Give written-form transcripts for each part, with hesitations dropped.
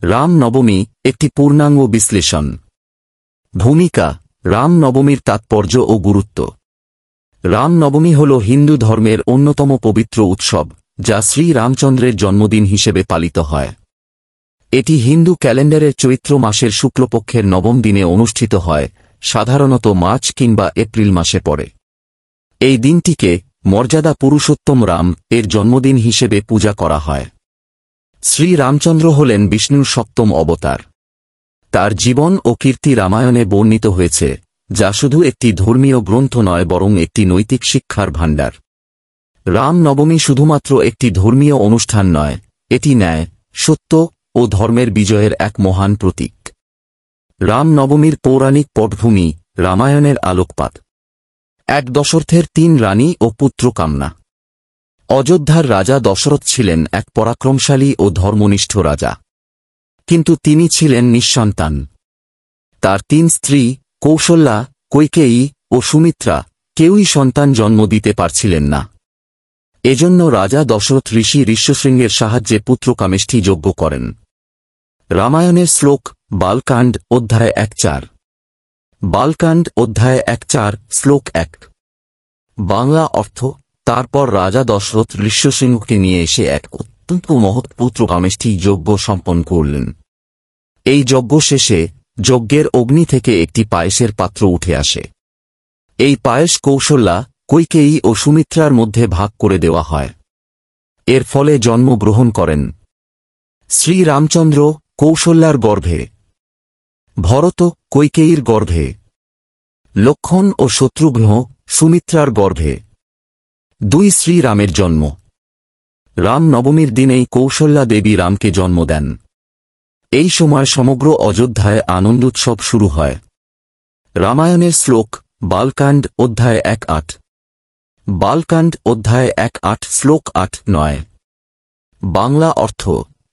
রাম নবমী একটি পূর্ণাঙ্গ বিশ্লেষণ। ভূমিকা: রাম নবমীর তাৎপর্য ও গুরুত্ব। রাম নবমী হল হিন্দু ধর্মের অন্যতম পবিত্র উৎসব, যা শ্রী রামচন্দ্রের জন্মদিন হিসেবে পালিত হয়। এটি হিন্দু ক্যালেন্ডারের চৈত্র মাসের শুক্লপক্ষের নবম দিনে অনুষ্ঠিত হয়, সাধারণত মার্চ কিংবা এপ্রিল মাসে পড়ে। এই দিনটিকে মর্যাদা পুরুষোত্তম রাম এর জন্মদিন হিসেবে পূজা করা হয়। শ্রী রামচন্দ্র হলেন বিষ্ণুর সপ্তম অবতার। তার জীবন ও কীর্তি রামায়ণে বর্ণিত হয়েছে, যা শুধু একটি ধর্মীয় গ্রন্থ নয় বরং একটি নৈতিক শিক্ষার ভাণ্ডার। রাম নবমী শুধুমাত্র একটি ধর্মীয় অনুষ্ঠান নয়, এটি ন্যায়, সত্য ও ধর্মের বিজয়ের এক মহান প্রতীক। রাম নবমীর পৌরাণিক পটভূমি: রামায়ণের আলোকপাত। এক দশরথের 3 রানী ও পুত্র কামনা। অযোধ্যার রাজা দশরথ ছিলেন এক পরাক্রমশালী ও ধর্মনিষ্ঠ রাজা, কিন্তু তিনি ছিলেন নিঃসন্তান। তার 3 স্ত্রী কৌশল্যা, কৈকেয়ী ও সুমিত্রা কেউই সন্তান জন্ম দিতে পারছিলেন না। এজন্য রাজা দশরথ ঋষি ঋষ্যশৃঙ্গের সাহায্যে পুত্রকামেষ্টি যজ্ঞ করেন। রামায়ণের শ্লোক: বালকাণ্ড অধ্যায় 1:4। বালকাণ্ড অধ্যায় 1:4 শ্লোক 1। বাংলা অর্থ: তারপর রাজা দশরথ ঋষ্যশৃঙ্গকে নিয়ে এসে এক অত্যন্ত মহৎ পুত্রকামেষ্টি যজ্ঞ সম্পন্ন করলেন। এই যজ্ঞ শেষে যজ্ঞের অগ্নি থেকে একটি পায়েসের পাত্র উঠে আসে। এই পায়েস কৌশল্যা, কৈকেয়ী ও সুমিত্রার মধ্যে ভাগ করে দেওয়া হয়। এর ফলে জন্মগ্রহণ করেন শ্রী রামচন্দ্র কৌশল্যার গর্ভে, ভরত কৈকেয়ীর গর্ভে, লক্ষ্মণ ও শত্রুঘ্ন সুমিত্রার গর্ভে। 2 শ্রীরামের জন্ম। রাম নবমীর দিনেই কৌশল্যা দেবী রামকে জন্ম দেন। এই সময় সমগ্র অযোধ্যায় আনন্দোৎসব শুরু হয়। রামায়ণের শ্লোক: বালকাণ্ড অধ্যায় 1:8। বালকাণ্ড অধ্যায় 1:8 শ্লোক 8-9। বাংলা অর্থ: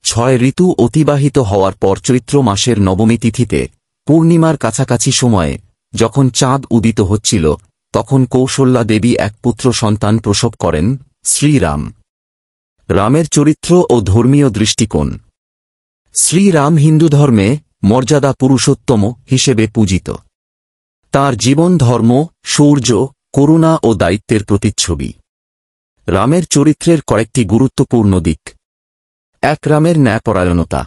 6 ঋতু অতিবাহিত হওয়ার পর চৈত্র মাসের নবমী তিথিতে, পূর্ণিমার কাছাকাছি সময়ে, যখন চাঁদ উদিত হচ্ছিল, তখন কৌশল্যা দেবী এক পুত্র সন্তান প্রসব করেন, শ্রীরাম। রামের চরিত্র ও ধর্মীয় দৃষ্টিকোণ: শ্রীরাম হিন্দু ধর্মে মর্যাদা পুরুষোত্তম হিসেবে পূজিত। তাঁর জীবন ধর্ম, শৌর্য, করুণা ও দায়িত্বের প্রতিচ্ছবি। রামের চরিত্রের কয়েকটি গুরুত্বপূর্ণ দিক: 1. রামের ন্যায়পরায়ণতা।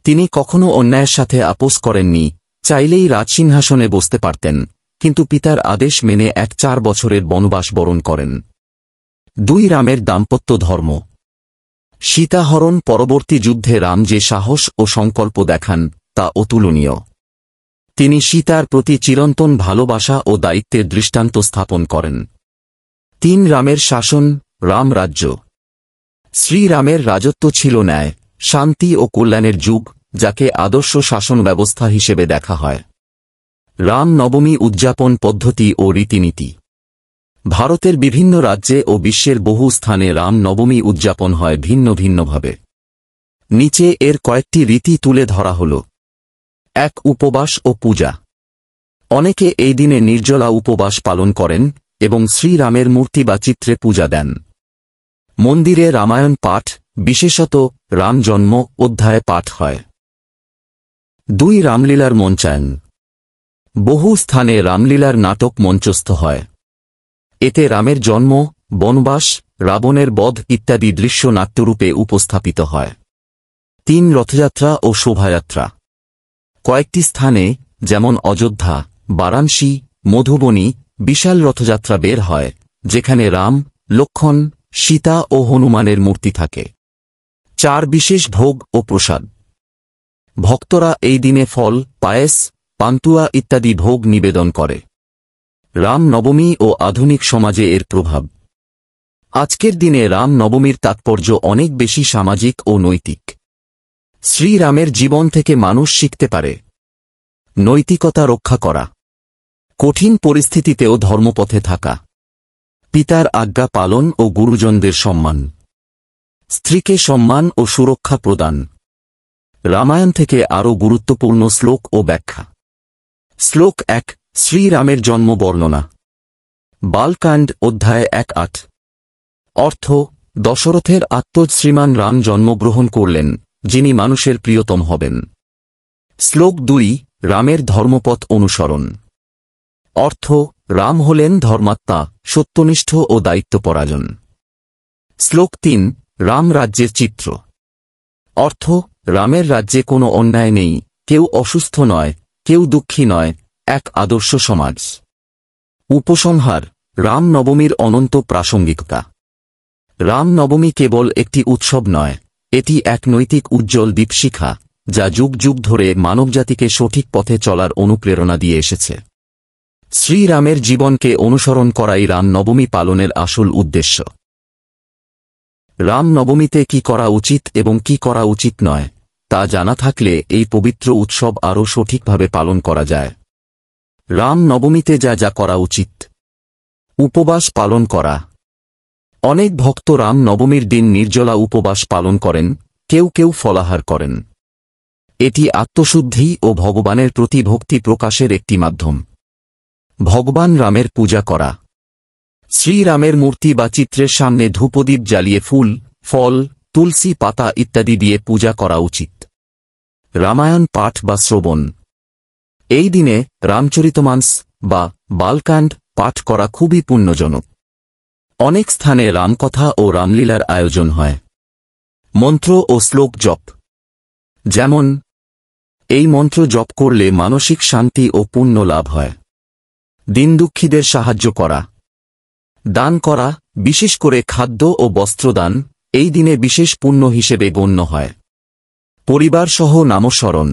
তিনি কখনো অন্যায়ের সাথে আপোস করেননি, চাইলেই রাজসিংহাসনে বসতে পারতেন, কিন্তু পিতার আদেশ মেনে 4 বছরের বনবাস বরণ করেন। 2. রামের দাম্পত্য ধর্ম। সীতাহরণ পরবর্তী যুদ্ধে রাম যে সাহস ও সংকল্প দেখান, তা অতুলনীয়। তিনি সীতার প্রতি চিরন্তন ভালোবাসা ও দায়িত্বের দৃষ্টান্ত স্থাপন করেন। 3. রামের শাসন, রাম রাজ্য। শ্রীরামের রাজত্ব ছিল ন্যায়, শান্তি ও কল্যাণের যুগ, যাকে আদর্শ শাসন ব্যবস্থা হিসেবে দেখা হয়। রাম নবমী উদযাপন পদ্ধতি ও রীতিনীতি। ভারতের বিভিন্ন রাজ্যে ও বিশ্বের বহু স্থানে রাম নবমী উদযাপন হয় ভিন্ন ভিন্নভাবে। নিচে এর কয়েকটি রীতি তুলে ধরা হল। 1. উপবাস ও পূজা। অনেকে এই দিনে নির্জলা উপবাস পালন করেন এবং শ্রীরামের মূর্তি বা চিত্রে পূজা দেন। মন্দিরে রামায়ণ পাঠ, বিশেষত রাম জন্ম অধ্যায় পাঠ হয়। 2. রামলীলার মঞ্চায়ন। বহু স্থানে রামলীলার নাটক মঞ্চস্থ হয়। এতে রামের জন্ম, বনবাস, রাবণের বধ ইত্যাদি দৃশ্য নাট্যরূপে উপস্থাপিত হয়। 3. রথযাত্রা ও শোভাযাত্রা। কয়েকটি স্থানে, যেমন অযোধ্যা, বারাণসী, মধুবনী, বিশাল রথযাত্রা বের হয়, যেখানে রাম, লক্ষ্মণ, সীতা ও হনুমানের মূর্তি থাকে। 4. বিশেষ ভোগ ও প্রসাদ। ভক্তরা এই দিনে ফল, পায়েস, পান্তুয়া ইত্যাদি ভোগ নিবেদন করে। রাম নবমী ও আধুনিক সমাজে এর প্রভাব। আজকের দিনে রাম নবমীর তাৎপর্য অনেক বেশি সামাজিক ও নৈতিক। শ্রীরামের জীবন থেকে মানুষ শিখতে পারে নৈতিকতা রক্ষা করা, কঠিন পরিস্থিতিতেও ধর্মপথে থাকা, পিতার আজ্ঞা পালন ও গুরুজনদের সম্মান, স্ত্রীকে সম্মান ও সুরক্ষা প্রদান। রামায়ণ থেকে আরও গুরুত্বপূর্ণ শ্লোক ও ব্যাখ্যা। শ্লোক 1. শ্রীরামের জন্ম বর্ণনা। বালকাণ্ড অধ্যায় 1:8। অর্থ: দশরথের আত্মজ শ্রীমান রাম জন্মগ্রহণ করলেন, যিনি মানুষের প্রিয়তম হবেন। শ্লোক 2, রামের ধর্মপথ অনুসরণ। অর্থ: রাম হলেন ধর্মাত্মা, সত্যনিষ্ঠ ও দায়িত্বপরায়ণ। শ্লোক 3, রাম রাজ্যের চিত্র। অর্থ: রামের রাজ্যে কোনো অন্যায় নেই, কেউ অসুস্থ নয়, কেউ দুঃখী নয়, এক আদর্শ সমাজ। উপসংহার: রাম নবমীর অনন্ত প্রাসঙ্গিকতা। রাম নবমী কেবল একটি উৎসব নয়, এটি এক নৈতিক উজ্জ্বল দীপশিখা, যা যুগ যুগ ধরে মানবজাতিকে সঠিক পথে চলার অনুপ্রেরণা দিয়ে এসেছে। শ্রীরামের জীবনকে অনুসরণ করাই রাম নবমী পালনের আসল উদ্দেশ্য। রাম নবমীতে কি করা উচিত এবং কি করা উচিত নয়, তা জানা থাকলে এই পবিত্র উৎসব আরও সঠিকভাবে পালন করা যায়। রাম নবমীতে যা যা করা উচিত: উপবাস পালন করা। অনেক ভক্ত রাম নবমীর দিন নির্জলা উপবাস পালন করেন, কেউ কেউ ফলাহার করেন। এটি আত্মশুদ্ধি ও ভগবানের প্রতি ভক্তি প্রকাশের একটি মাধ্যম। ভগবান রামের পূজা করা। শ্রীরামের মূর্তি বা চিত্রের সামনে ধূপদীপ জ্বালিয়ে ফুল, ফল, তুলসী পাতা ইত্যাদি দিয়ে পূজা করা উচিত। রামায়ণ পাঠ বা শ্রবণ। এই দিনে রামচরিতমানস বা বালকাণ্ড পাঠ করা খুবই পুণ্যজনক। অনেক স্থানে রামকথা ও রামলীলার আয়োজন হয়। মন্ত্র ও শ্লোক জপ। যেমন, এই মন্ত্র জপ করলে মানসিক শান্তি ও পুণ্য লাভ হয়। দীনদুঃখীদের সাহায্য করা। দান করা, বিশেষ করে খাদ্য ও বস্ত্রদান, এই দিনে বিশেষ পুণ্য হিসেবে গণ্য হয়। পরিবার সহ নামস্মরণ।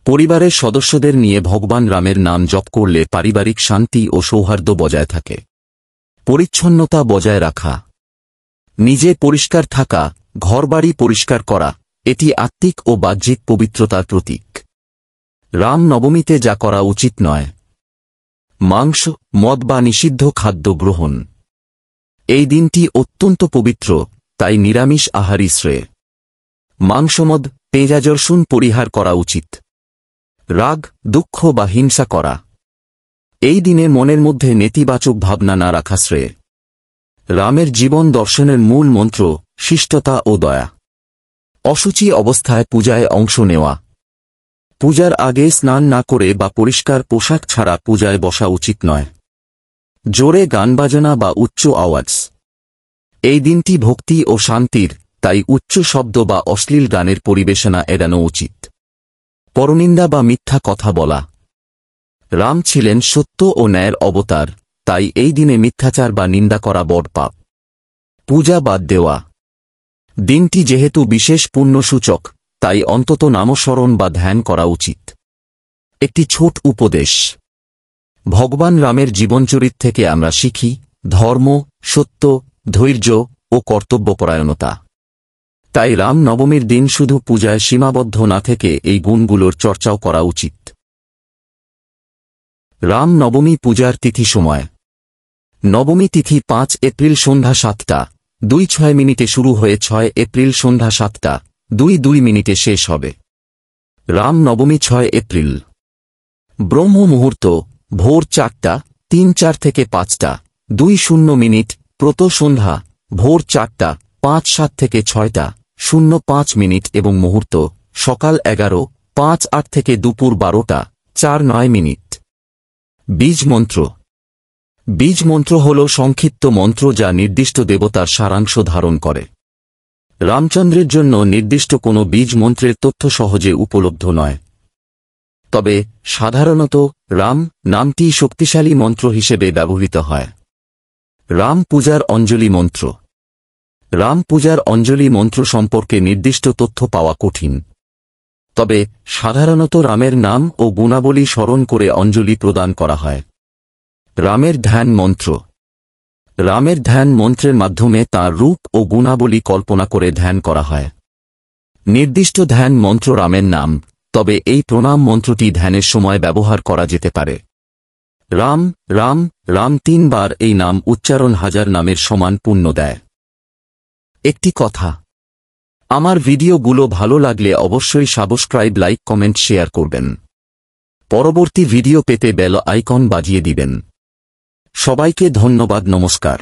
পরিবারের সদস্যদের নিয়ে ভগবান রামের নাম জপ করলে পারিবারিক শান্তি ও সৌহার্দ্য বজায় থাকে। পরিচ্ছন্নতা বজায় রাখা। নিজে পরিষ্কার থাকা, ঘরবাড়ি পরিষ্কার করা, এটি আত্মিক ও বাহ্যিক পবিত্রতার প্রতীক। রাম নবমীতে যা করা উচিত নয়: মাংস, মদ বা নিষিদ্ধ খাদ্য গ্রহণ। এই দিনটি অত্যন্ত পবিত্র, তাই নিরামিষ আহারই শ্রেয়। মাংসমদ, পেঁয়াজ রসুন পরিহার করা উচিত। রাগ, দুঃখ বা হিংসা করা। এই দিনে মনের মধ্যে নেতিবাচক ভাবনা না রাখা শ্রেয়। রামের জীবন দর্শনের মূল মন্ত্র শিষ্টতা ও দয়া। অশুচি অবস্থায় পূজায় অংশ নেওয়া। পূজার আগে স্নান না করে বা পরিষ্কার পোশাক ছাড়া পূজায় বসা উচিত নয়। জোরে গান বাজনা বা উচ্চ আওয়াজ। এই দিনটি ভক্তি ও শান্তির, তাই উচ্চ শব্দ বা অশ্লীল গানের পরিবেশনা এড়ানো উচিত। পরনিন্দা বা মিথ্যা কথা বলা। রাম ছিলেন সত্য ও ন্যায়ের অবতার, তাই এই দিনে মিথ্যাচার বা নিন্দা করা বড় পাপ। পূজা বাদ দেওয়া। দিনটি যেহেতু বিশেষ পুণ্যসূচক, তাই অন্তত নামস্মরণ বা ধ্যান করা উচিত। একটি ছোট উপদেশ। ভগবান রামের জীবনচরিত থেকে আমরা শিখি ধর্ম, সত্য, ধৈর্য ও কর্তব্যপরায়ণতা। তাই রাম নবমীর দিন শুধু পূজায় সীমাবদ্ধ না থেকে এই গুণগুলোর চর্চাও করা উচিত। রাম নবমী পূজার তিথি সময়। নবমী তিথি 5 এপ্রিল সন্ধ্যা 7:02 শুরু হয়ে 6 এপ্রিল সন্ধ্যা 7:02 শেষ হবে। রাম নবমী 6 এপ্রিল। ব্রহ্ম মুহূর্ত ভোর 4:03 থেকে 5:20 প্রত সন্ধ্যা ভোর 4:57 থেকে 6:05 এবং মুহূর্ত সকাল 11:05 থেকে দুপুর 12:04। বীজ মন্ত্র। বীজ মন্ত্র হল সংক্ষিপ্ত মন্ত্র যা নির্দিষ্ট দেবতার সারাংশ ধারণ করে। রামচন্দ্রের জন্য নির্দিষ্ট কোনো বীজ মন্ত্রের তথ্য সহজে উপলব্ধ নয়। তবে সাধারণত রাম নামটি শক্তিশালী মন্ত্র হিসেবে ব্যবহৃত হয়। রাম পূজার অঞ্জলি মন্ত্র। রাম পূজার অঞ্জলি মন্ত্র সম্পর্কে নির্দিষ্ট তথ্য পাওয়া কঠিন। তবে সাধারণত রামের নাম ও গুণাবলী স্মরণ করে অঞ্জলি প্রদান করা হয়। রামের ধ্যান মন্ত্র। রামের ধ্যান মন্ত্রের মাধ্যমে তাঁর রূপ ও গুণাবলী কল্পনা করে ধ্যান করা হয়। নির্দিষ্ট ধ্যান মন্ত্র রামের নাম, তবে এই প্রণাম মন্ত্রটি ধ্যানের সময় ব্যবহার করা যেতে পারে। রাম রাম রাম 3 বার এই নাম উচ্চারণ 1000 নামের সমান পুণ্য দেয়। একটি কথা, আমার ভিডিওগুলো ভালো লাগলে অবশ্যই সাবস্ক্রাইব, লাইক, কমেন্ট, শেয়ার করবেন। পরবর্তী ভিডিও পেতে বেল আইকন বাজিয়ে দিবেন। সবাইকে ধন্যবাদ, নমস্কার।